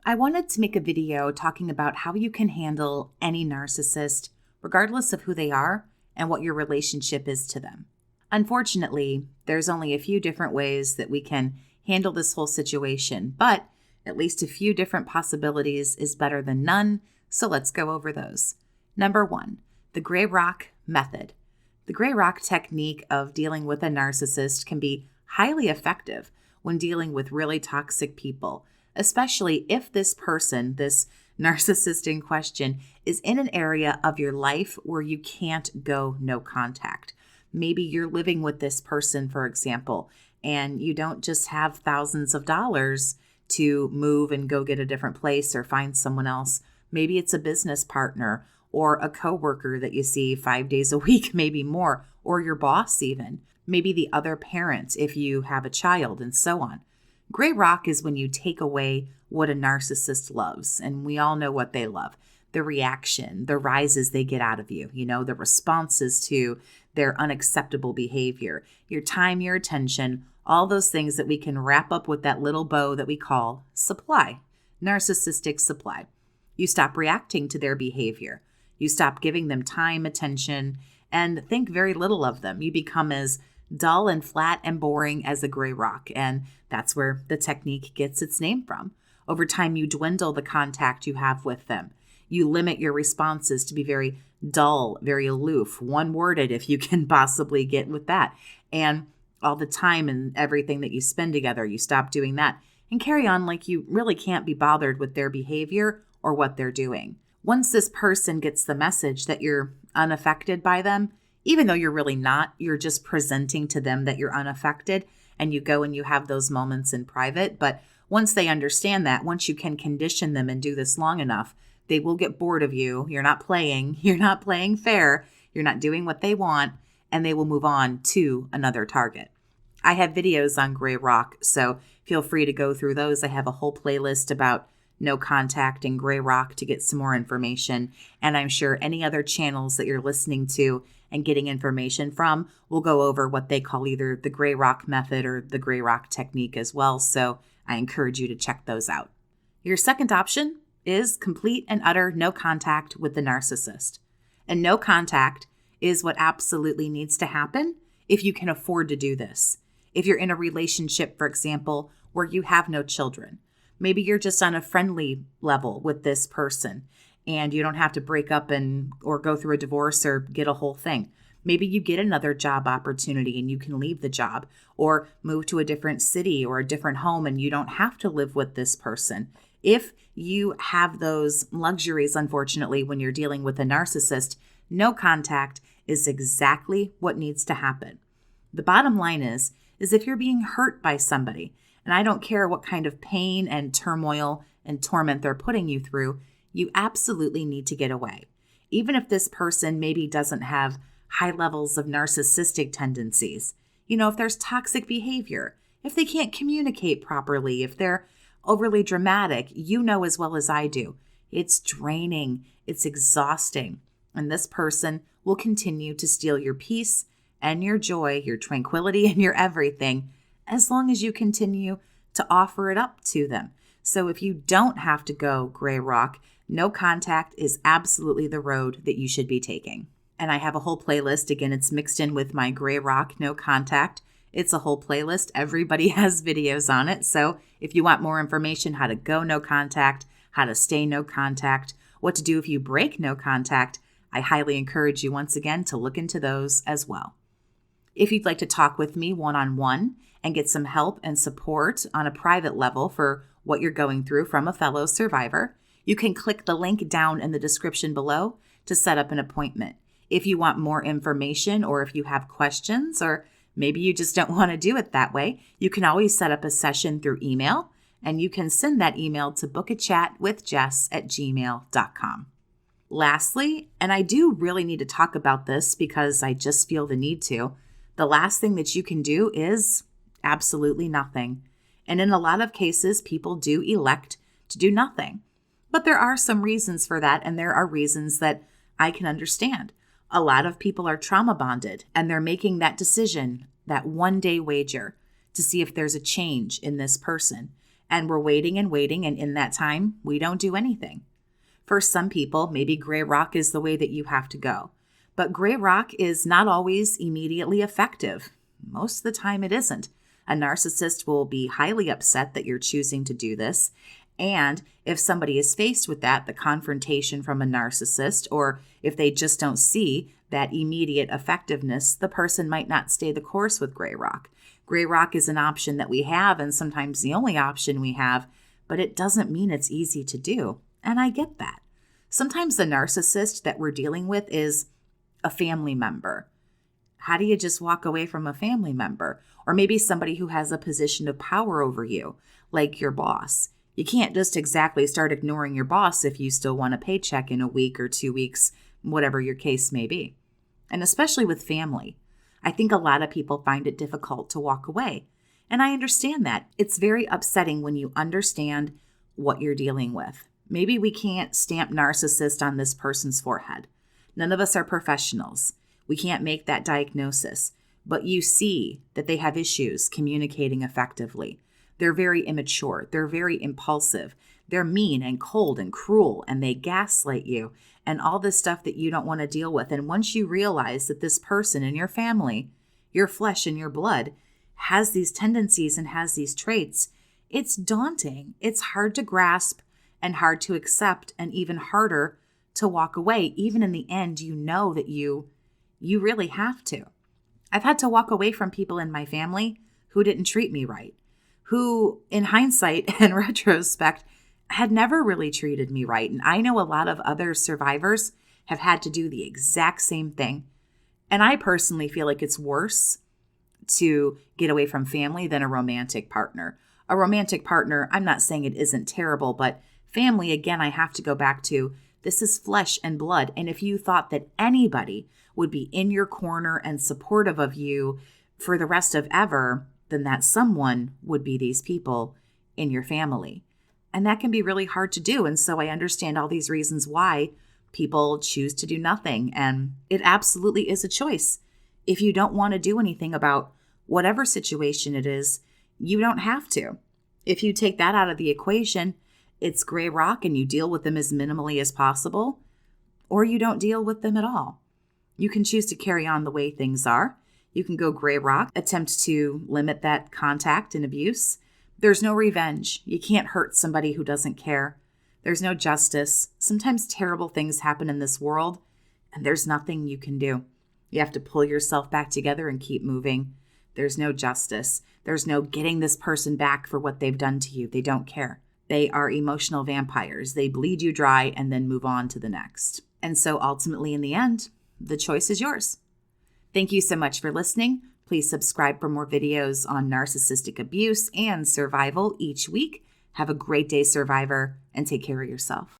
I wanted to make a video talking about how you can handle any narcissist, regardless of who they are and what your relationship is to them. Unfortunately, there's only a few different ways that we can handle this whole situation, but at least a few different possibilities is better than none, so let's go over those. Number 1, the gray rock method. The gray rock technique of dealing with a narcissist can be highly effective when dealing with really toxic people, especially if this person, this narcissist in question, is in an area of your life where you can't go no contact. Maybe you're living with this person, for example, and you don't just have thousands of dollars to move and go get a different place or find someone else. Maybe it's a business partner or a coworker that you see 5 days a week, maybe more, or your boss even. Maybe the other parent if you have a child, and so on. Gray rock is when you take away what a narcissist loves, and we all know what they love. The reaction, the rises they get out of you, the responses to their unacceptable behavior, your time, your attention, all those things that we can wrap up with that little bow that we call supply, narcissistic supply. You stop reacting to their behavior. You stop giving them time, attention, and think very little of them. You become as dull and flat and boring as a gray rock, and that's where the technique gets its name from. Over time, you dwindle the contact you have with them. You limit your responses to be very dull, very aloof, one-worded if you can possibly get with that. And all the time and everything that you spend together, you stop doing that and carry on like you really can't be bothered with their behavior or what they're doing. Once this person gets the message that you're unaffected by them, even though you're really not, you're just presenting to them that you're unaffected, and you go and you have those moments in private. But once they understand that, once you can condition them and do this long enough, they will get bored of you. You're not playing fair, you're not doing what they want, and they will move on to another target. I have videos on gray rock, so feel free to go through those. I have a whole playlist about no contact and gray rock to get some more information. And I'm sure any other channels that you're listening to and getting information from will go over what they call either the gray rock method or the gray rock technique as well. So I encourage you to check those out. Your second option is complete and utter no contact with the narcissist. And no contact is what absolutely needs to happen if you can afford to do this. If you're in a relationship, for example, where you have no children, maybe you're just on a friendly level with this person and you don't have to break up or go through a divorce or get a whole thing. Maybe you get another job opportunity and you can leave the job or move to a different city or a different home and you don't have to live with this person. If you have those luxuries, unfortunately, when you're dealing with a narcissist, no contact is exactly what needs to happen. The bottom line is if you're being hurt by somebody, and I don't care what kind of pain and turmoil and torment they're putting you through, you absolutely need to get away. Even if this person maybe doesn't have high levels of narcissistic tendencies, if there's toxic behavior, if they can't communicate properly, if they're overly dramatic, as well as I do, it's draining, it's exhausting, and this person will continue to steal your peace and your joy, your tranquility, and your everything, as long as you continue to offer it up to them. So if you don't have to go gray rock, no contact is absolutely the road that you should be taking. And I have a whole playlist. Again, it's mixed in with my gray rock, no contact. It's a whole playlist. Everybody has videos on it. So if you want more information, how to go no contact, how to stay no contact, what to do if you break no contact, I highly encourage you once again to look into those as well. If you'd like to talk with me one-on-one and get some help and support on a private level for what you're going through from a fellow survivor, you can click the link down in the description below to set up an appointment. If you want more information or if you have questions or maybe you just don't want to do it that way, you can always set up a session through email, and you can send that email to BookAChatWithJess@gmail.com. Lastly, and I do really need to talk about this because I just feel the need to, the last thing that you can do is absolutely nothing. And in a lot of cases, people do elect to do nothing. But there are some reasons for that, and there are reasons that I can understand. A lot of people are trauma bonded, and they're making that decision, that one-day wager, to see if there's a change in this person. And we're waiting and waiting, and in that time, we don't do anything. For some people, maybe gray rock is the way that you have to go. But gray rock is not always immediately effective. Most of the time it isn't. A narcissist will be highly upset that you're choosing to do this. And if somebody is faced with that, the confrontation from a narcissist, or if they just don't see that immediate effectiveness, the person might not stay the course with gray rock. Gray rock is an option that we have, and sometimes the only option we have, but it doesn't mean it's easy to do. And I get that. Sometimes the narcissist that we're dealing with is a family member. How do you just walk away from a family member? Or maybe somebody who has a position of power over you, like your boss. You can't just exactly start ignoring your boss if you still want a paycheck in a week or 2 weeks, whatever your case may be. And especially with family, I think a lot of people find it difficult to walk away. And I understand that. It's very upsetting when you understand what you're dealing with. Maybe we can't stamp narcissist on this person's forehead. None of us are professionals. We can't make that diagnosis. But you see that they have issues communicating effectively. They're very immature. They're very impulsive. They're mean and cold and cruel, and they gaslight you and all this stuff that you don't want to deal with. And once you realize that this person in your family, your flesh and your blood, has these tendencies and has these traits, it's daunting. It's hard to grasp and hard to accept, and even harder to walk away. Even in the end, you know that you really have to. I've had to walk away from people in my family who didn't treat me right, who in hindsight and retrospect had never really treated me right. And I know a lot of other survivors have had to do the exact same thing. And I personally feel like it's worse to get away from family than a romantic partner. A romantic partner, I'm not saying it isn't terrible, but family, again, I have to go back to, this is flesh and blood. And if you thought that anybody would be in your corner and supportive of you for the rest of ever, then that someone would be these people in your family. And that can be really hard to do. And so I understand all these reasons why people choose to do nothing. And it absolutely is a choice. If you don't want to do anything about whatever situation it is, you don't have to. If you take that out of the equation, it's gray rock and you deal with them as minimally as possible, or you don't deal with them at all. You can choose to carry on the way things are. You can go gray rock, attempt to limit that contact and abuse. There's no revenge. You can't hurt somebody who doesn't care. There's no justice. Sometimes terrible things happen in this world, and there's nothing you can do. You have to pull yourself back together and keep moving. There's no justice. There's no getting this person back for what they've done to you. They don't care. They are emotional vampires. They bleed you dry and then move on to the next. And so ultimately, in the end, the choice is yours. Thank you so much for listening. Please subscribe for more videos on narcissistic abuse and survival each week. Have a great day, survivor, and take care of yourself.